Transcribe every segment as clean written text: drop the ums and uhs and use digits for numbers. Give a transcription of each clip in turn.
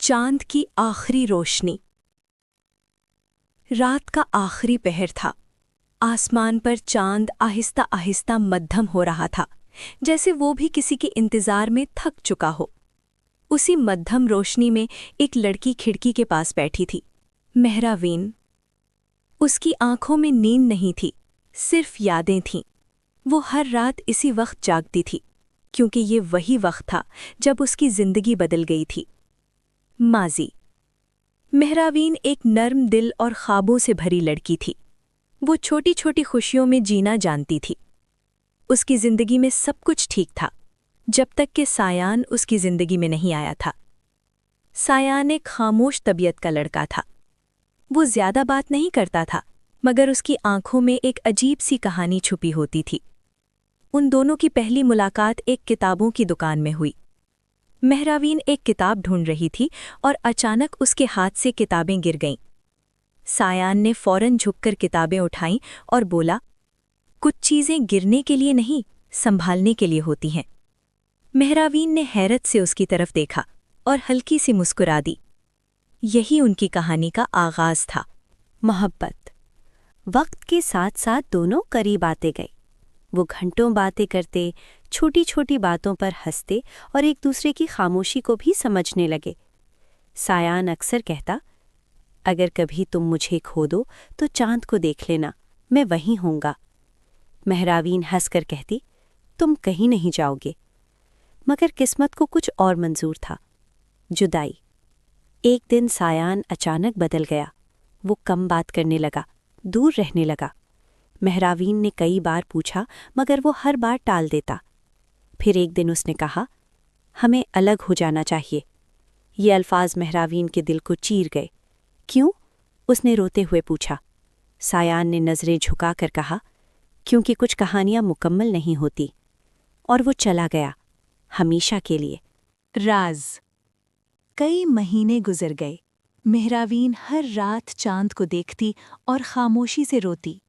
चांद की आखिरी रोशनी। रात का आखिरी पहर था। आसमान पर चांद आहिस्ता आहिस्ता मध्यम हो रहा था, जैसे वो भी किसी के इंतजार में थक चुका हो। उसी मध्यम रोशनी में एक लड़की खिड़की के पास बैठी थी, मेहरावीन। उसकी आंखों में नींद नहीं थी, सिर्फ यादें थीं। वो हर रात इसी वक्त जागती थी, क्योंकि ये वही वक्त था जब उसकी जिंदगी बदल गई थी। माजी। मेहरावीन एक नर्म दिल और ख्वाबों से भरी लड़की थी। वो छोटी छोटी खुशियों में जीना जानती थी। उसकी जिंदगी में सब कुछ ठीक था, जब तक कि सायान उसकी जिंदगी में नहीं आया था। सायान एक खामोश तबीयत का लड़का था। वो ज्यादा बात नहीं करता था, मगर उसकी आंखों में एक अजीब सी कहानी छुपी होती थी। उन दोनों की पहली मुलाकात एक किताबों की दुकान में हुई। मेहरावीन एक किताब ढूंढ रही थी और अचानक उसके हाथ से किताबें गिर गईं। सायान ने फौरन झुककर किताबें उठाईं और बोला, कुछ चीजें गिरने के लिए नहीं, संभालने के लिए होती हैं। मेहरावीन ने हैरत से उसकी तरफ देखा और हल्की सी मुस्कुरा दी। यही उनकी कहानी का आगाज था। मोहब्बत। वक्त के साथ साथ दोनों करीब आते गए। वो घंटों बातें करते, छोटी छोटी बातों पर हंसते और एक दूसरे की खामोशी को भी समझने लगे। सायान अक्सर कहता, अगर कभी तुम मुझे खो दो तो चांद को देख लेना, मैं वहीं होऊंगा। मेहरावीन हंसकर कहती, तुम कहीं नहीं जाओगे। मगर किस्मत को कुछ और मंजूर था, जुदाई। एक दिन सायान अचानक बदल गया। वो कम बात करने लगा, दूर रहने लगा। मेहरावीन ने कई बार पूछा, मगर वो हर बार टाल देता। फिर एक दिन उसने कहा, हमें अलग हो जाना चाहिए। ये अल्फाज मेहरावीन के दिल को चीर गए। क्यों? उसने रोते हुए पूछा। सायान ने नज़रें झुकाकर कहा, क्योंकि कुछ कहानियां मुकम्मल नहीं होती। और वो चला गया, हमेशा के लिए। राज। कई महीने गुजर गए। मेहरावीन हर रात चांद को देखती और खामोशी से रोती।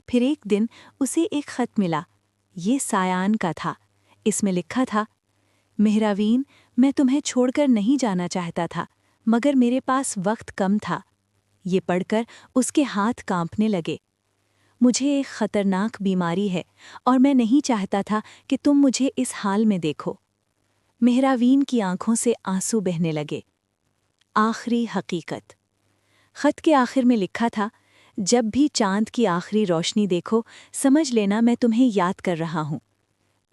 फिर एक दिन उसे एक खत मिला। ये सायान का था। इसमें लिखा था, मेहरावीन, मैं तुम्हें छोड़कर नहीं जाना चाहता था, मगर मेरे पास वक्त कम था। ये पढ़कर उसके हाथ कांपने लगे। मुझे एक खतरनाक बीमारी है और मैं नहीं चाहता था कि तुम मुझे इस हाल में देखो। मेहरावीन की आंखों से आंसू बहने लगे। आखिरी हकीकत। खत के आखिर में लिखा था, जब भी चांद की आखिरी रोशनी देखो, समझ लेना मैं तुम्हें याद कर रहा हूँ।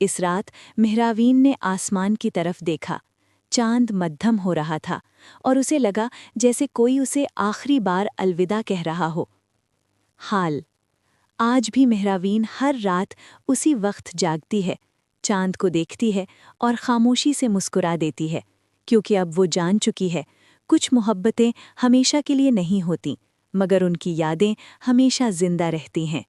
इस रात मेहरावीन ने आसमान की तरफ देखा। चांद मध्यम हो रहा था और उसे लगा जैसे कोई उसे आखिरी बार अलविदा कह रहा हो। हाल। आज भी मेहरावीन हर रात उसी वक्त जागती है, चांद को देखती है और खामोशी से मुस्कुरा देती है, क्योंकि अब वो जान चुकी है, कुछ मोहब्बतें हमेशा के लिए नहीं होती, मगर उनकी यादें हमेशा जिंदा रहती हैं।